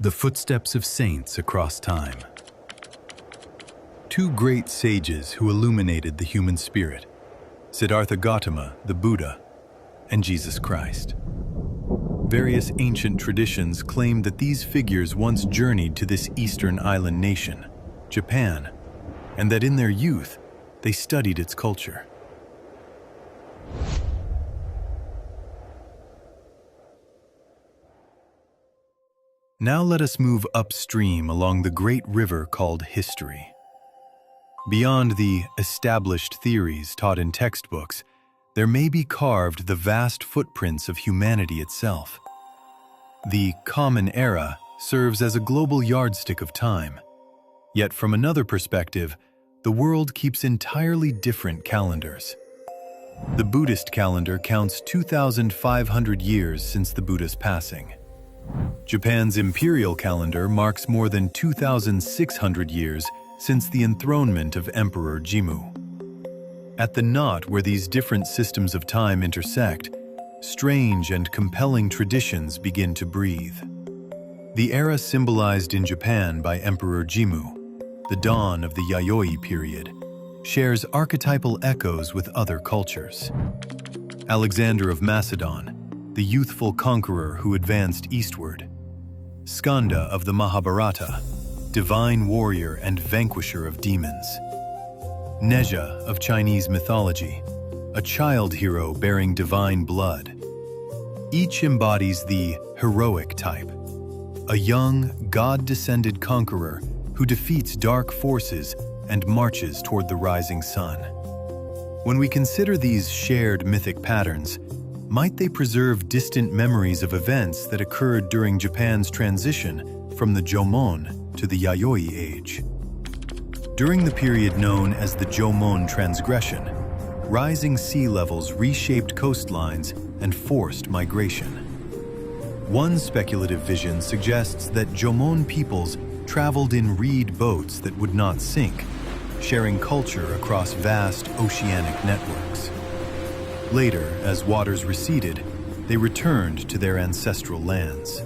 The footsteps of saints across time. Two great sages who illuminated the human spirit, Siddhartha Gautama, the Buddha, and Jesus Christ. Various ancient traditions claim that these figures once journeyed to this eastern island nation, Japan, and that in their youth, they studied its culture. Now let us move upstream along the great river called history. Beyond the established theories taught in textbooks, there may be carved the vast footprints of humanity itself. The Common Era serves as a global yardstick of time. Yet from another perspective, the world keeps entirely different calendars. The Buddhist calendar counts 2,500 years since the Buddha's passing. Japan's imperial calendar marks more than 2,600 years since the enthronement of Emperor Jimmu. At the knot where these different systems of time intersect, strange and compelling traditions begin to breathe. The era symbolized in Japan by Emperor Jimmu, the dawn of the Yayoi period, shares archetypal echoes with other cultures. Alexander of Macedon, the youthful conqueror who advanced eastward. Skanda of the Mahabharata, divine warrior and vanquisher of demons. Neja of Chinese mythology, a child hero bearing divine blood. Each embodies the heroic type, a young, god-descended conqueror who defeats dark forces and marches toward the rising sun. When we consider these shared mythic patterns, might they preserve distant memories of events that occurred during Japan's transition from the Jomon to the Yayoi age? During the period known as the Jomon transgression, rising sea levels reshaped coastlines and forced migration. One speculative vision suggests that Jomon peoples traveled in reed boats that would not sink, sharing culture across vast oceanic networks. Later, as waters receded, they returned to their ancestral lands.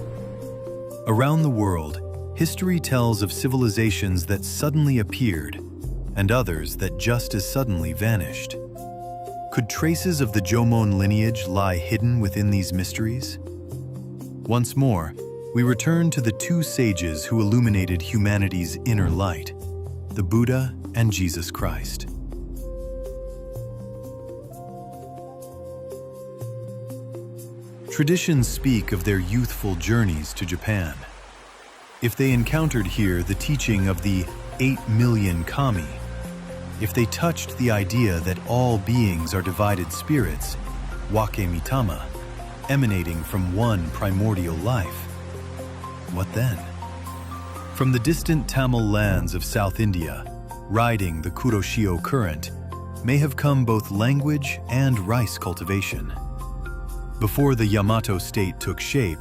Around the world, history tells of civilizations that suddenly appeared and others that just as suddenly vanished. Could traces of the Jomon lineage lie hidden within these mysteries? Once more, we return to the two sages who illuminated humanity's inner light, the Buddha and Jesus Christ. Traditions speak of their youthful journeys to Japan. If they encountered here the teaching of the 8 million kami, if they touched the idea that all beings are divided spirits, Wake-Mitama, emanating from one primordial life, what then? From the distant Tamil lands of South India, riding the Kuroshio current, may have come both language and rice cultivation. Before the Yamato state took shape,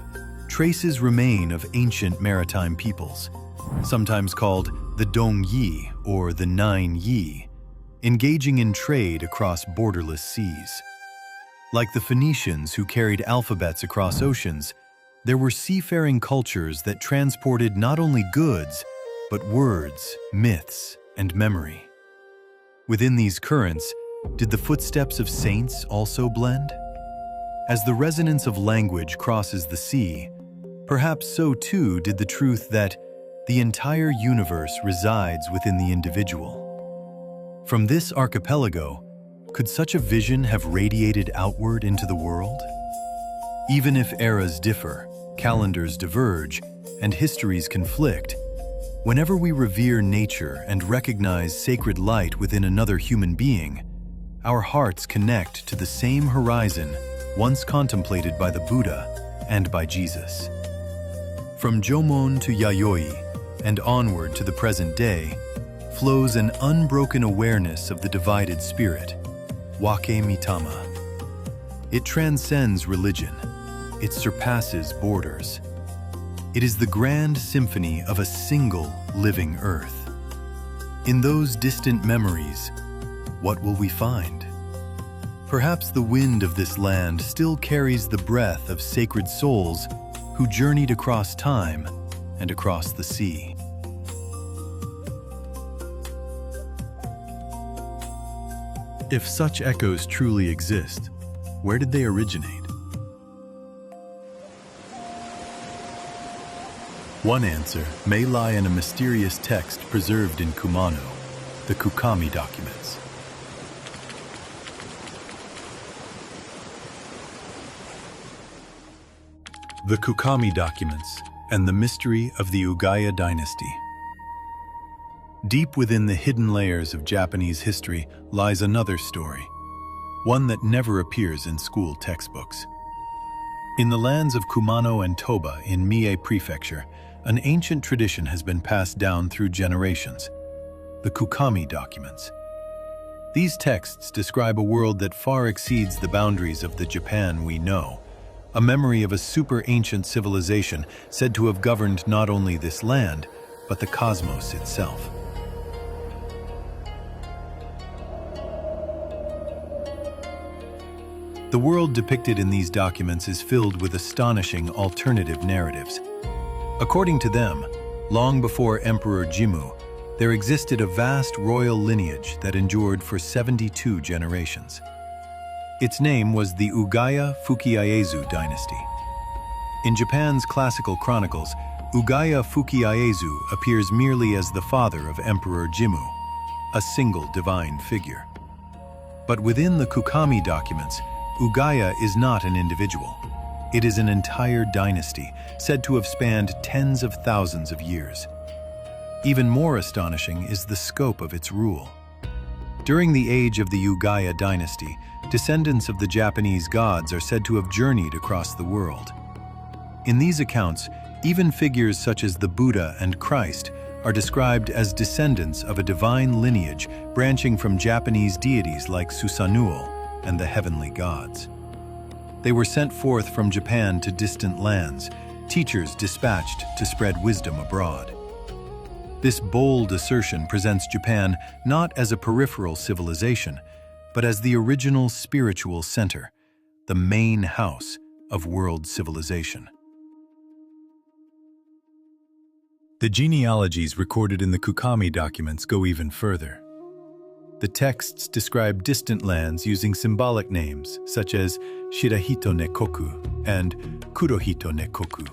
traces remain of ancient maritime peoples, sometimes called the Dong-yi or the Nine-yi, engaging in trade across borderless seas. Like the Phoenicians who carried alphabets across oceans, there were seafaring cultures that transported not only goods, but words, myths, and memory. Within these currents, did the footsteps of saints also blend? As the resonance of language crosses the sea, perhaps so too did the truth that the entire universe resides within the individual. From this archipelago, could such a vision have radiated outward into the world? Even if eras differ, calendars diverge, and histories conflict, whenever we revere nature and recognize sacred light within another human being, our hearts connect to the same horizon once contemplated by the Buddha and by Jesus. From Jomon to Yayoi and onward to the present day flows an unbroken awareness of the divided spirit, Wake-Mitama. It transcends religion. It surpasses borders. It is the grand symphony of a single living earth. In those distant memories, what will we find? Perhaps the wind of this land still carries the breath of sacred souls who journeyed across time, and across the sea. If such echoes truly exist, where did they originate? One answer may lie in a mysterious text preserved in Kumano, the Kukami Documents. The Kukami Documents and the mystery of the Ugaya dynasty. Deep within the hidden layers of Japanese history lies another story, one that never appears in school textbooks. In the lands of Kumano and Toba in Mie Prefecture, an ancient tradition has been passed down through generations, the Kukami Documents. These texts describe a world that far exceeds the boundaries of the Japan we know, a memory of a super-ancient civilization said to have governed not only this land, but the cosmos itself. The world depicted in these documents is filled with astonishing alternative narratives. According to them, long before Emperor Jimmu, there existed a vast royal lineage that endured for 72 generations. Its name was the Ugaya Fukiaezu dynasty. In Japan's classical chronicles, Ugaya Fukiaezu appears merely as the father of Emperor Jimmu, a single divine figure. But within the Kukami documents, Ugaya is not an individual. It is an entire dynasty, said to have spanned tens of thousands of years. Even more astonishing is the scope of its rule. During the age of the Ugaya dynasty, descendants of the Japanese gods are said to have journeyed across the world. In these accounts, even figures such as the Buddha and Christ are described as descendants of a divine lineage branching from Japanese deities like Susanoo and the heavenly gods. They were sent forth from Japan to distant lands, teachers dispatched to spread wisdom abroad. This bold assertion presents Japan not as a peripheral civilization, but as the original spiritual center, the main house of world civilization. The genealogies recorded in the Kukami documents go even further. The texts describe distant lands using symbolic names such as Shirahito Ne Koku and Kurohito Ne Koku,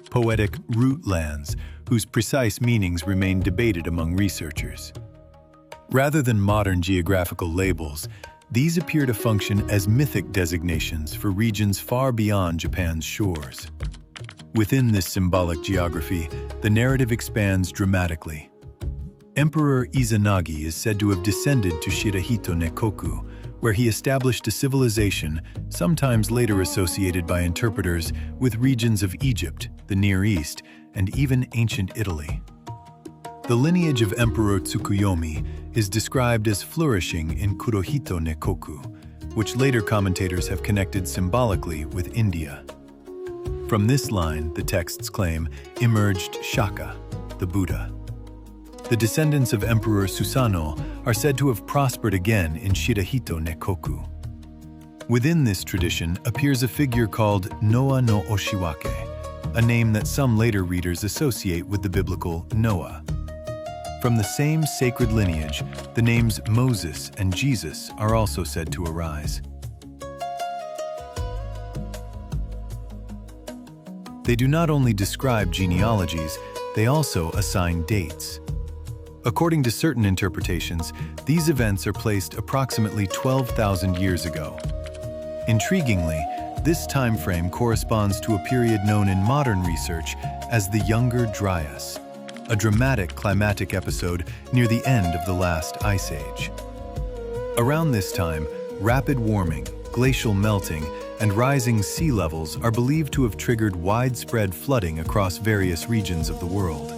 poetic root lands whose precise meanings remain debated among researchers. Rather than modern geographical labels, these appear to function as mythic designations for regions far beyond Japan's shores. Within this symbolic geography, the narrative expands dramatically. Emperor Izanagi is said to have descended to Shirahito Ne Koku, where he established a civilization sometimes later associated by interpreters with regions of Egypt, the Near East, and even ancient Italy. The lineage of Emperor Tsukuyomi is described as flourishing in Kurohito Ne Koku, which later commentators have connected symbolically with India. From this line, the texts claim, emerged Shaka, the Buddha. The descendants of Emperor Susanoo are said to have prospered again in Shirahito Ne Koku. Within this tradition appears a figure called Noah no Oshiwake, a name that some later readers associate with the biblical Noah. From the same sacred lineage, the names Moses and Jesus are also said to arise. They do not only describe genealogies, they also assign dates. According to certain interpretations, these events are placed approximately 12,000 years ago. Intriguingly, this time frame corresponds to a period known in modern research as the Younger Dryas, a dramatic climatic episode near the end of the last ice age. Around this time, rapid warming, glacial melting, and rising sea levels are believed to have triggered widespread flooding across various regions of the world.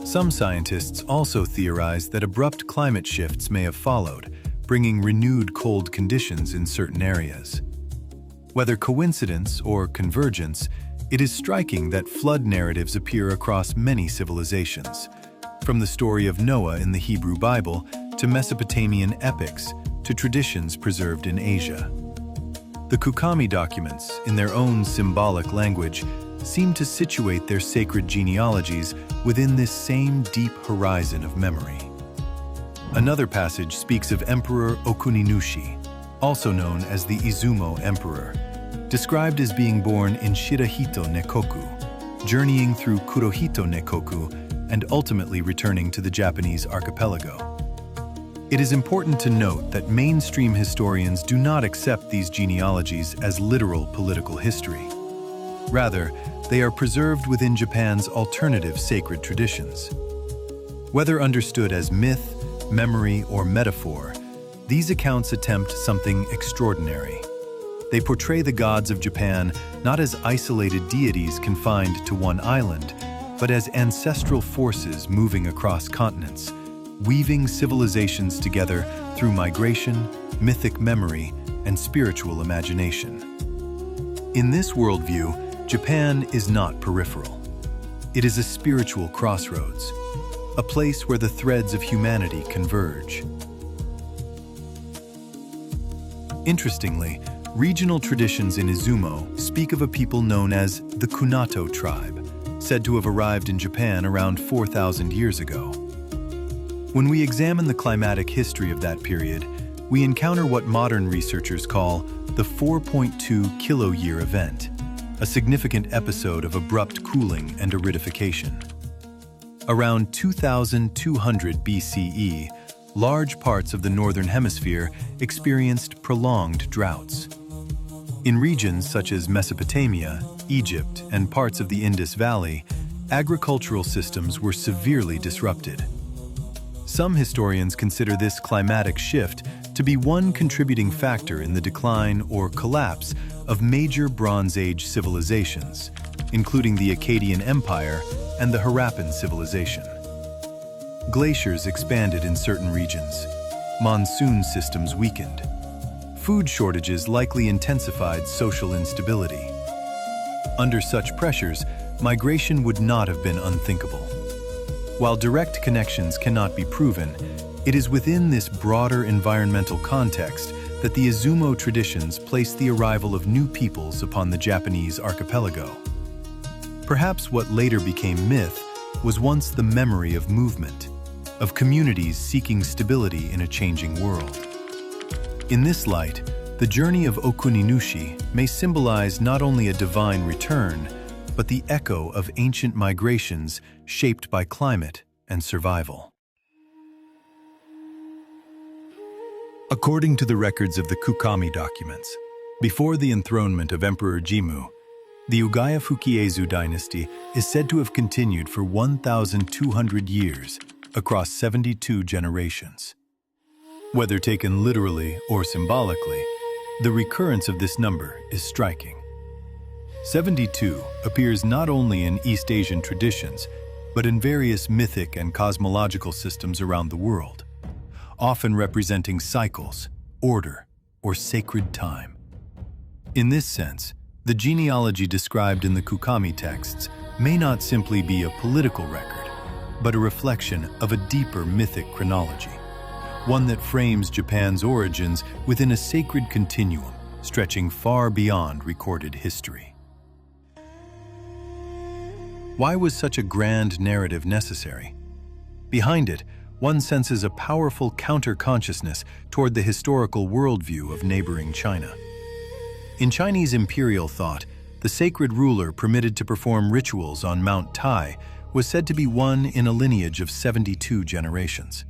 Some scientists also theorize that abrupt climate shifts may have followed, bringing renewed cold conditions in certain areas. Whether coincidence or convergence, it is striking that flood narratives appear across many civilizations, from the story of Noah in the Hebrew Bible to Mesopotamian epics to traditions preserved in Asia. The Kukami documents, in their own symbolic language, seem to situate their sacred genealogies within this same deep horizon of memory. Another passage speaks of Emperor Okuninushi, also known as the Izumo Emperor, described as being born in Shirahito Ne Koku, journeying through Kurohito Ne Koku, and ultimately returning to the Japanese archipelago. It is important to note that mainstream historians do not accept these genealogies as literal political history. Rather, they are preserved within Japan's alternative sacred traditions. Whether understood as myth, memory, or metaphor, these accounts attempt something extraordinary. They portray the gods of Japan not as isolated deities confined to one island, but as ancestral forces moving across continents, weaving civilizations together through migration, mythic memory, and spiritual imagination. In this worldview, Japan is not peripheral. It is a spiritual crossroads, a place where the threads of humanity converge. Interestingly, regional traditions in Izumo speak of a people known as the Kunato tribe, said to have arrived in Japan around 4,000 years ago. When we examine the climatic history of that period, we encounter what modern researchers call the 4.2 kiloyear event, a significant episode of abrupt cooling and aridification. Around 2200 BCE, large parts of the northern hemisphere experienced prolonged droughts. In regions such as Mesopotamia, Egypt, and parts of the Indus Valley, agricultural systems were severely disrupted. Some historians consider this climatic shift to be one contributing factor in the decline or collapse of major Bronze Age civilizations, including the Akkadian Empire and the Harappan civilization. Glaciers expanded in certain regions. Monsoon systems weakened. Food shortages likely intensified social instability. Under such pressures, migration would not have been unthinkable. While direct connections cannot be proven, it is within this broader environmental context that the Izumo traditions place the arrival of new peoples upon the Japanese archipelago. Perhaps what later became myth was once the memory of movement, of communities seeking stability in a changing world. In this light, the journey of Okuninushi may symbolize not only a divine return, but the echo of ancient migrations shaped by climate and survival. According to the records of the Kukami Documents, before the enthronement of Emperor Jimmu, the Ugaya Fukiezu dynasty is said to have continued for 1,200 years across 72 generations. Whether taken literally or symbolically, the recurrence of this number is striking. 72 appears not only in East Asian traditions, but in various mythic and cosmological systems around the world, often representing cycles, order, or sacred time. In this sense, the genealogy described in the Kukami texts may not simply be a political record, but a reflection of a deeper mythic chronology, one that frames Japan's origins within a sacred continuum stretching far beyond recorded history. Why was such a grand narrative necessary? Behind it, one senses a powerful counter-consciousness toward the historical worldview of neighboring China. In Chinese imperial thought, the sacred ruler permitted to perform rituals on Mount Tai was said to be one in a lineage of 72 generations.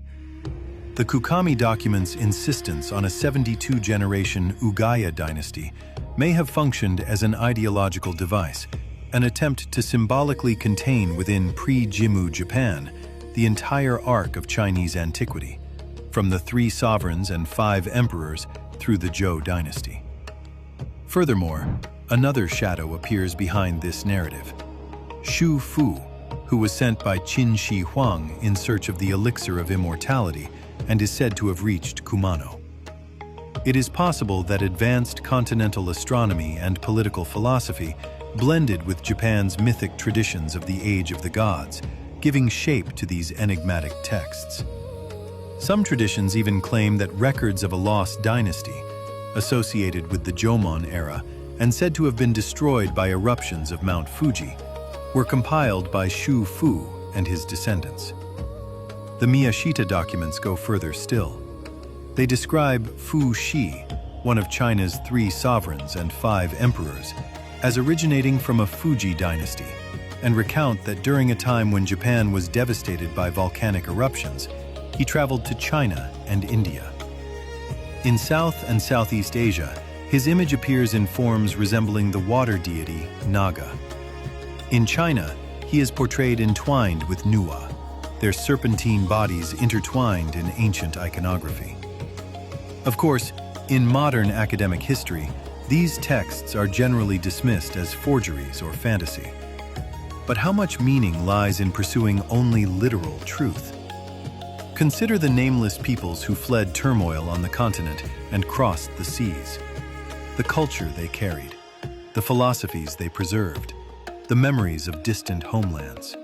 The Kukami Documents' insistence on a 72-generation Ugaya dynasty may have functioned as an ideological device, an attempt to symbolically contain within pre-Jimmu Japan the entire arc of Chinese antiquity, from the 3 sovereigns and 5 emperors through the Zhou dynasty. Furthermore, another shadow appears behind this narrative. Shu Fu, who was sent by Qin Shi Huang in search of the elixir of immortality and is said to have reached Kumano. It is possible that advanced continental astronomy and political philosophy blended with Japan's mythic traditions of the Age of the Gods, giving shape to these enigmatic texts. Some traditions even claim that records of a lost dynasty, associated with the Jomon era, and said to have been destroyed by eruptions of Mount Fuji, were compiled by Shu Fu and his descendants. The Miyashita documents go further still. They describe Fu Shi, one of China's 3 sovereigns and 5 emperors, as originating from a Fuji dynasty, and recount that during a time when Japan was devastated by volcanic eruptions, he traveled to China and India. In South and Southeast Asia, his image appears in forms resembling the water deity Naga. In China, he is portrayed entwined with Nuwa, their serpentine bodies intertwined in ancient iconography. Of course, in modern academic history, these texts are generally dismissed as forgeries or fantasy. But how much meaning lies in pursuing only literal truth? Consider the nameless peoples who fled turmoil on the continent and crossed the seas. The culture they carried, the philosophies they preserved, the memories of distant homelands.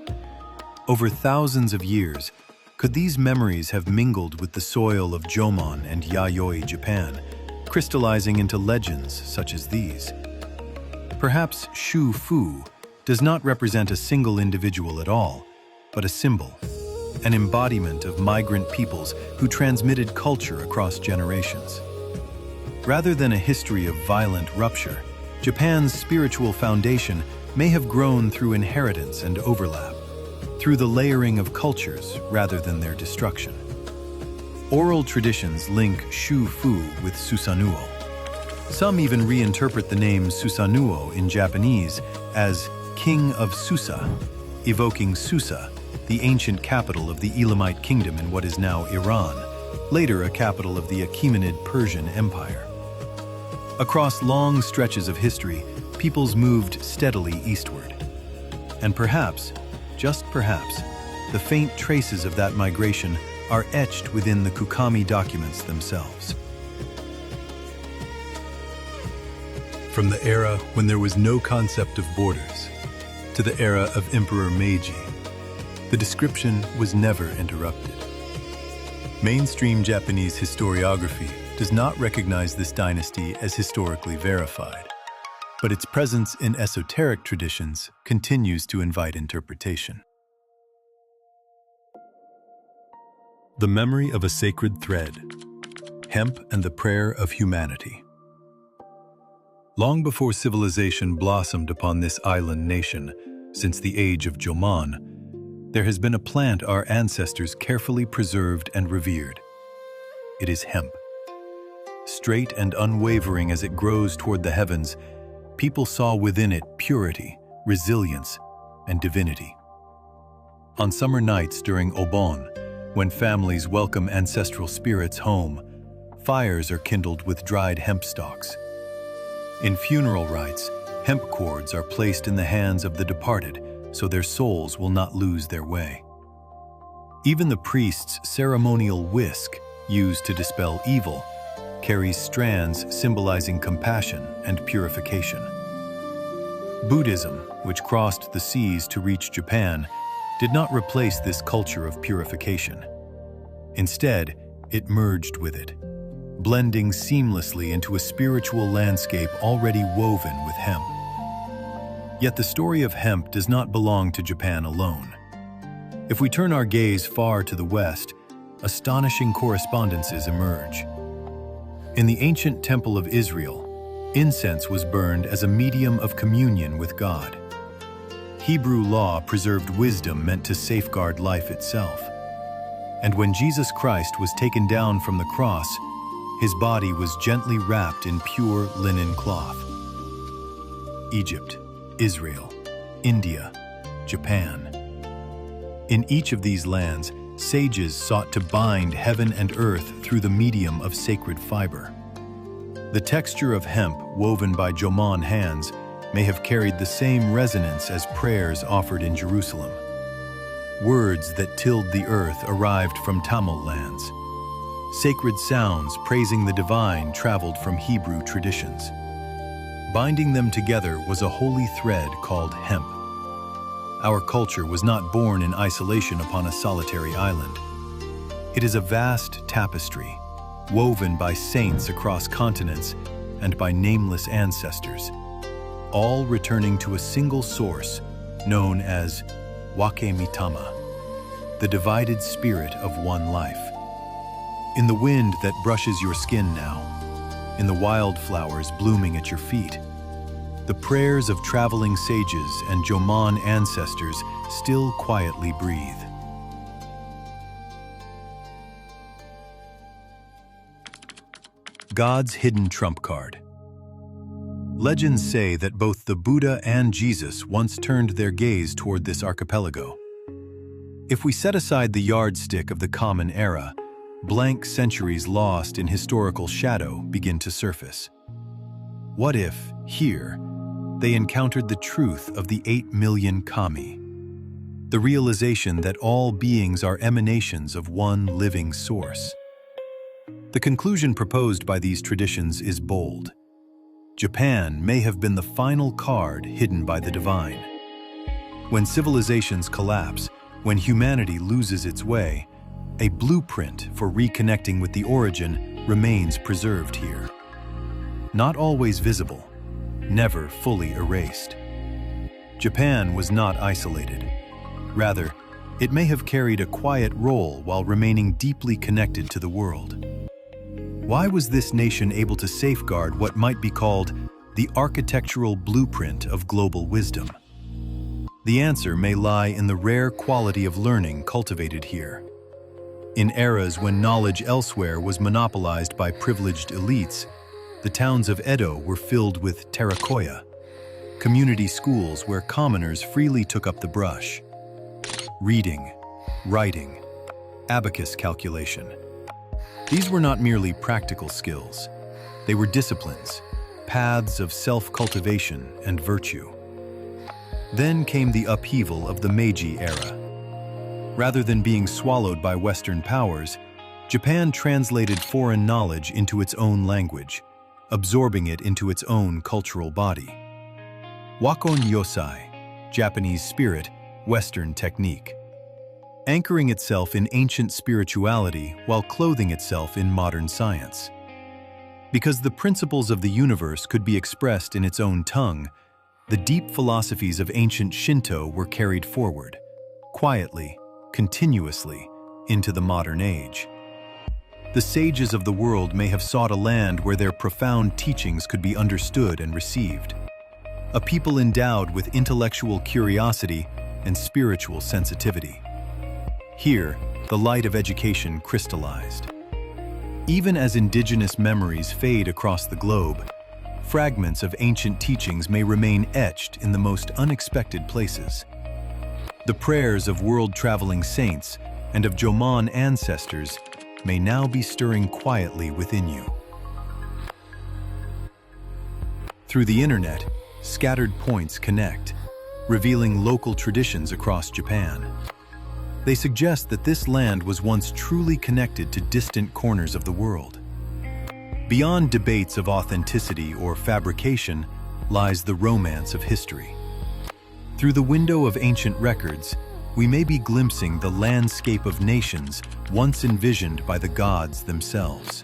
Over thousands of years, could these memories have mingled with the soil of Jomon and Yayoi Japan, crystallizing into legends such as these? Perhaps Shu Fu does not represent a single individual at all, but a symbol, an embodiment of migrant peoples who transmitted culture across generations. Rather than a history of violent rupture, Japan's spiritual foundation may have grown through inheritance and overlap, through the layering of cultures rather than their destruction. Oral traditions link Shu Fu with Susanuo. Some even reinterpret the name Susanuo in Japanese as King of Susa, evoking Susa, the ancient capital of the Elamite kingdom in what is now Iran, later a capital of the Achaemenid Persian Empire. Across long stretches of history, peoples moved steadily eastward. And perhaps, just perhaps, the faint traces of that migration are etched within the Kukami documents themselves. From the era when there was no concept of borders to the era of Emperor Meiji, the description was never interrupted. Mainstream Japanese historiography does not recognize this dynasty as historically verified, but its presence in esoteric traditions continues to invite interpretation. The memory of a sacred thread, Hemp and the prayer of humanity. Long before civilization blossomed upon this island nation, since the age of Jomon, there has been a plant our ancestors carefully preserved and revered. It is hemp. Straight and unwavering as it grows toward the heavens, people saw within it purity, resilience, and divinity. On summer nights during Obon, when families welcome ancestral spirits home, fires are kindled with dried hemp stalks. In funeral rites, hemp cords are placed in the hands of the departed so their souls will not lose their way. Even the priest's ceremonial whisk, used to dispel evil, carries strands symbolizing compassion and purification. Buddhism, which crossed the seas to reach Japan, did not replace this culture of purification. Instead, it merged with it, blending seamlessly into a spiritual landscape already woven with hemp. Yet the story of hemp does not belong to Japan alone. If we turn our gaze far to the west, astonishing correspondences emerge. In the ancient Temple of Israel, incense was burned as a medium of communion with God. Hebrew law preserved wisdom meant to safeguard life itself. And when Jesus Christ was taken down from the cross, his body was gently wrapped in pure linen cloth. Egypt, Israel, India, Japan. In each of these lands, sages sought to bind heaven and earth through the medium of sacred fiber. The texture of hemp woven by Jomon hands may have carried the same resonance as prayers offered in Jerusalem. Words that tilled the earth arrived from Tamil lands. Sacred sounds praising the divine traveled from Hebrew traditions. Binding them together was a holy thread called hemp. Our culture was not born in isolation upon a solitary island. It is a vast tapestry, woven by saints across continents and by nameless ancestors, all returning to a single source known as Wake-Mitama, the divided spirit of one life. In the wind that brushes your skin now, in the wildflowers blooming at your feet, the prayers of traveling sages and Jomon ancestors still quietly breathe. God's hidden trump card. Legends say that both the Buddha and Jesus once turned their gaze toward this archipelago. If we set aside the yardstick of the common era, blank centuries lost in historical shadow begin to surface. What if, here, they encountered the truth of the 8 million kami, the realization that all beings are emanations of one living source? The conclusion proposed by these traditions is bold. Japan may have been the final card hidden by the divine. When civilizations collapse, when humanity loses its way, a blueprint for reconnecting with the origin remains preserved here. Not always visible, never fully erased. Japan was not isolated. Rather, it may have carried a quiet role while remaining deeply connected to the world. Why was this nation able to safeguard what might be called the architectural blueprint of global wisdom? The answer may lie in the rare quality of learning cultivated here. In eras when knowledge elsewhere was monopolized by privileged elites, the towns of Edo were filled with terracotta, community schools where commoners freely took up the brush. Reading, writing, abacus calculation. These were not merely practical skills. They were disciplines, paths of self-cultivation and virtue. Then came the upheaval of the Meiji era. Rather than being swallowed by Western powers, Japan translated foreign knowledge into its own language, absorbing it into its own cultural body. Wakon Yosai, Japanese spirit, Western technique. Anchoring itself in ancient spirituality while clothing itself in modern science. Because the principles of the universe could be expressed in its own tongue, the deep philosophies of ancient Shinto were carried forward, quietly, continuously, into the modern age. The sages of the world may have sought a land where their profound teachings could be understood and received. A people endowed with intellectual curiosity and spiritual sensitivity. Here, the light of education crystallized. Even as indigenous memories fade across the globe, fragments of ancient teachings may remain etched in the most unexpected places. The prayers of world-traveling saints and of Jomon ancestors may now be stirring quietly within you. Through the internet, scattered points connect, revealing local traditions across Japan. They suggest that this land was once truly connected to distant corners of the world. Beyond debates of authenticity or fabrication lies the romance of history. Through the window of ancient records, we may be glimpsing the landscape of nations once envisioned by the gods themselves.